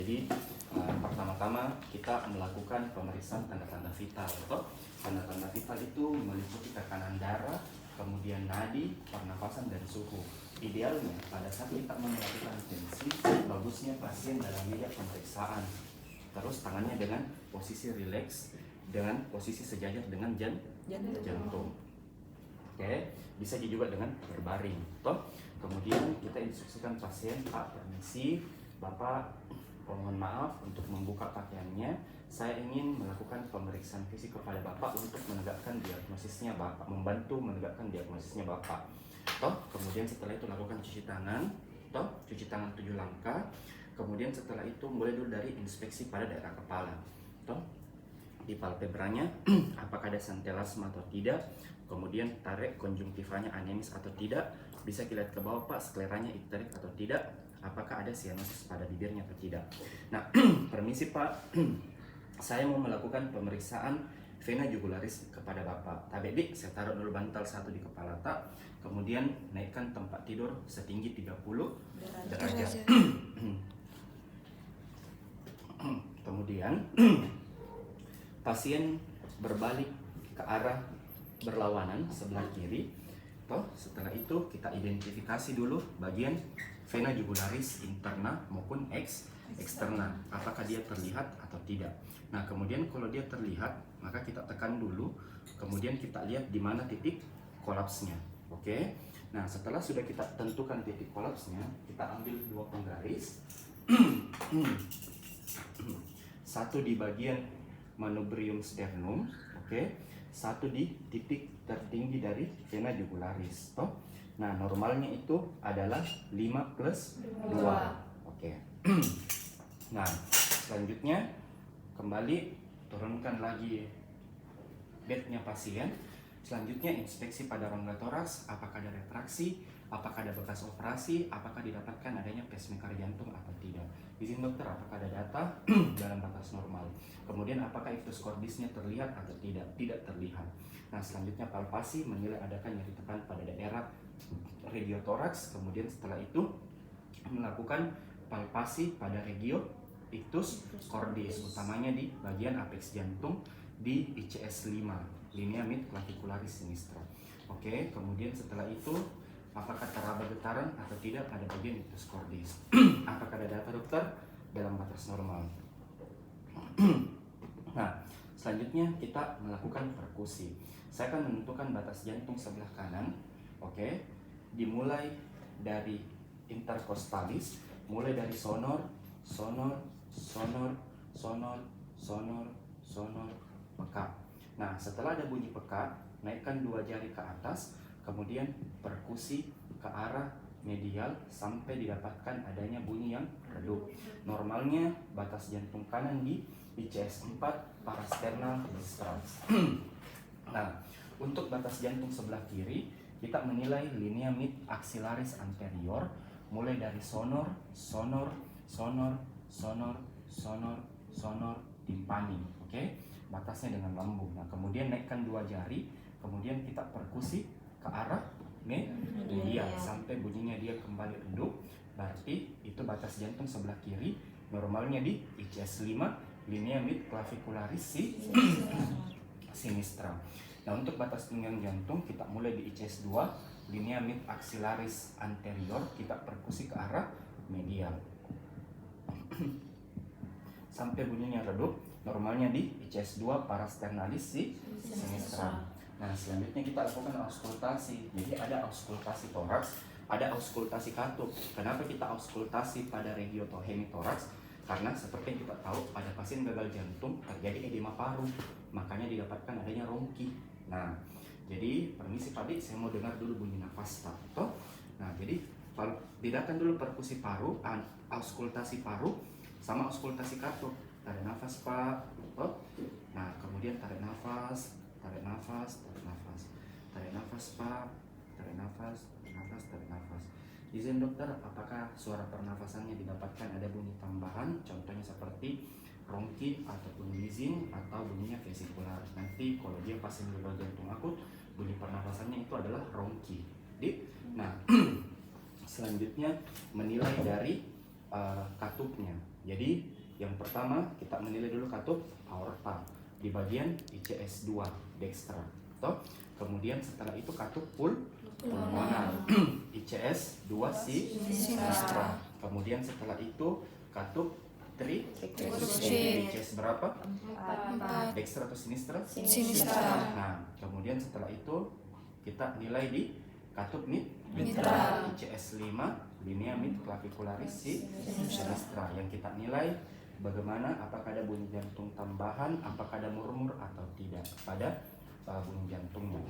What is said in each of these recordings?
Jadi pertama-tama kita melakukan pemeriksaan tanda-tanda vital. Tanda-tanda vital itu meliputi tekanan darah, kemudian nadi, pernapasan, dan suhu. Idealnya pada saat kita melakukan tensi, bagusnya pasien dalam meja pemeriksaan. Terus tangannya dengan posisi rileks, dengan posisi sejajar dengan jantung. Oke, bisa juga dengan berbaring. Kemudian kita instruksikan pasien, Pak, permisi, Bapak, mohon maaf untuk membuka pakaiannya. Saya ingin melakukan pemeriksaan fisik kepada Bapak untuk menegakkan diagnosisnya Bapak, membantu menegakkan diagnosisnya Bapak. Kemudian setelah itu lakukan cuci tangan, cuci tangan 7 langkah. Kemudian setelah itu mulai dulu dari inspeksi pada daerah kepala. Di palpebranya apakah ada santelasma atau tidak. Kemudian tarik konjungtivanya anemis atau tidak. Bisa kita lihat ke bawah, Pak, skleranya ikterik atau tidak. Apakah ada sianosis pada bibirnya atau tidak. Nah, permisi Pak, saya mau melakukan pemeriksaan vena jugularis kepada Bapak. Tabedi, saya taruh dulu bantal satu di kepala tak. Kemudian naikkan tempat tidur setinggi 30 derajat. Kemudian pasien berbalik ke arah berlawanan sebelah kiri. Setelah itu kita identifikasi dulu bagian vena jugularis interna maupun eksterna, apakah dia terlihat atau tidak. Nah, kemudian kalau dia terlihat, maka kita tekan dulu, kemudian kita lihat di mana titik kolapsnya. Oke. Nah, setelah sudah kita tentukan titik kolapsnya, kita ambil 2 penggaris. Satu di bagian manubrium sternum, oke. Satu di titik tertinggi dari vena jugularis. Nah, normalnya itu adalah 5+2. Oke. Nah, selanjutnya kembali turunkan lagi bednya pasien. Selanjutnya inspeksi pada rongga toraks, apakah ada retraksi, apakah ada bekas operasi, apakah didapatkan adanya pacemaker jantung atau tidak. Izin dokter, apakah ada data dalam batas normal. Kemudian apakah ictus cordisnya terlihat atau tidak. Tidak terlihat. Nah, selanjutnya palpasi, menilai adakah nyeri tekan pada daerah regiotoraks. Kemudian setelah itu melakukan palpasi pada regio ictus cordis, utamanya di bagian apeks jantung di ICS 5, linea mid clavicularis sinistra. Oke, kemudian setelah itu apakah teraba getaran atau tidak pada bagian ictus cordis. Apakah ada data dokter dalam batas normal. Nah, selanjutnya kita melakukan perkusi. Saya akan menentukan batas jantung sebelah kanan. Oke, dimulai dari intercostalis, mulai dari sonor, peka. Nah, setelah ada bunyi peka, naikkan 2 jari ke atas, kemudian perkusi ke arah medial sampai didapatkan adanya bunyi yang redup. Normalnya batas jantung kanan di ICS 4 parasternal distrans. Nah, untuk batas jantung sebelah kiri, kita menilai linea mid axillaris anterior mulai dari sonor, timpani. Oke, batasnya dengan lambung. Nah, kemudian naikkan 2 jari, kemudian kita perkusi ke arah medial sampai bunyinya dia kembali redup. Berarti itu batas jantung sebelah kiri, normalnya di ICS 5, linea mid clavicularis sinistra. Nah, untuk batas pinggang jantung kita mulai di ICS 2, linea mid axillaris anterior, kita perkusi ke arah medial sampai bunyinya redup, normalnya di ICS 2 parasternalis sinistra. Nah, selanjutnya kita lakukan auskultasi. Jadi ada auskultasi toraks, ada auskultasi katup. Kenapa kita auskultasi pada regio hemitoraks? Karena seperti yang kita tahu pada pasien gagal jantung terjadi edema paru, makanya didapatkan adanya rongki. Nah, jadi permisi Pak, saya mau dengar dulu bunyi nafas tak. Nah, jadi bedakan dulu perkusi paru, auskultasi paru sama auskultasi katup. Tarik nafas Pak. Nah, kemudian tarik nafas, tarik nafas, tarik nafas, tarik nafas Pak, tarik nafas, tarik nafas. Izin dokter, apakah suara pernafasannya didapatkan ada bunyi tambahan, contohnya seperti rongki ataupun wheezing atau bunyinya vesikular. Nanti kalau dia pasien gagal jantung akut, bunyi pernafasannya itu adalah rongki. Nah, selanjutnya menilai dari katupnya. Jadi yang pertama kita menilai dulu katup aorta di bagian ICS 2 dextra. Toh? Kemudian setelah itu katup pulmonar ICS 2 sinistra. Kemudian setelah itu katup ICS berapa? 4. Dextra atau sinistra? Sinistra. Nah, kemudian setelah itu kita nilai di katup Mitral. ICS 5 linea mid clavicularis sinistra, yang kita nilai bagaimana, apakah ada bunyi jantung tambahan, apakah ada murmur atau tidak pada bunyi jantungnya.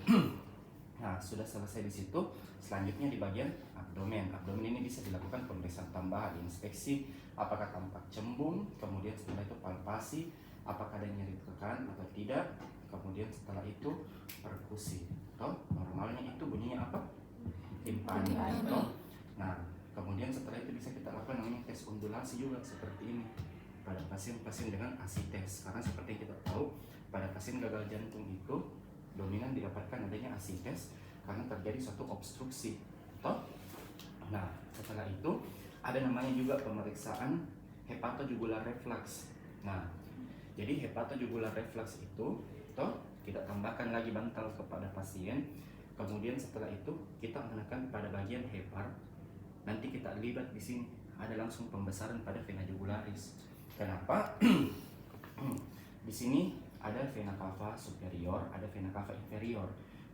Nah, sudah selesai di situ. Selanjutnya di bagian abdomen. Abdomen ini bisa dilakukan pemeriksaan tambahan, inspeksi apakah tampak cembung, kemudian setelah itu palpasi apakah ada nyeri tekan atau tidak, kemudian setelah itu perkusi. Toh, normalnya itu bunyinya apa? Timpani. Toh. Nah, kemudian setelah itu bisa kita lakukan namanya tes undulasi juga seperti ini pada pasien-pasien dengan asites, karena seperti yang kita tahu pada pasien gagal jantung itu dominan didapatkan adanya asites karena terjadi suatu obstruksi. Toh? Nah, setelah itu ada namanya juga pemeriksaan hepatojugular reflux. Nah, jadi hepatojugular reflux itu toh kita tambahkan lagi bantal kepada pasien. Kemudian setelah itu kita menekan pada bagian hepar. Nanti kita libat di sini ada langsung pembesaran pada vena jugularis. Kenapa? Di sini ada vena cava superior, ada vena cava inferior.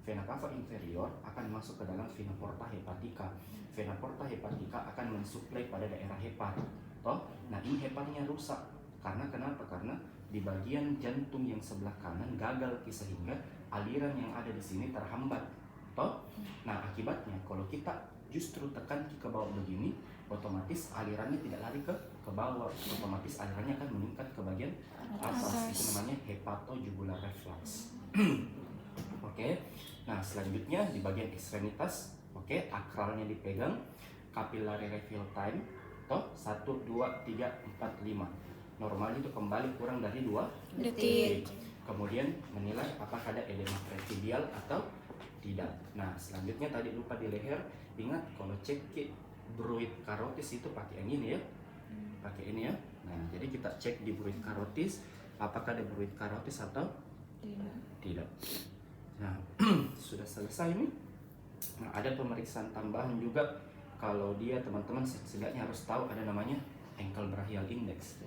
Vena cava inferior akan masuk ke dalam vena porta hepatica. Vena porta hepatica akan mensuplai pada daerah hepar. Toh, nah ini heparnya rusak. Karena kenapa? Karena di bagian jantung yang sebelah kanan gagal sehingga aliran yang ada di sini terhambat. Toh, nah akibatnya kalau kita justru tekan ke bawah begini, otomatis alirannya tidak lari ke bawah, otomatis alirannya akan meningkat ke bagian atas. Itu namanya hepatojugular reflux. Oke. Nah, selanjutnya di bagian ekstremitas, oke, akralnya dipegang, capillary refill time, toh 1, 2, 3, 4, 5. Normalnya itu kembali kurang dari 2 detik. Kemudian menilai apakah ada edema pretibial atau tidak. Nah, selanjutnya tadi lupa di leher, ingat kalau cek bruit carotis itu pakai yang ini ya. Pakai ini ya. Nah, jadi kita cek di bruit carotis apakah ada bruit carotis atau tidak. Nah, sudah selesai nih. Nah, ada pemeriksaan tambahan juga. Kalau dia teman-teman setidaknya harus tahu ada namanya ankle brachial index.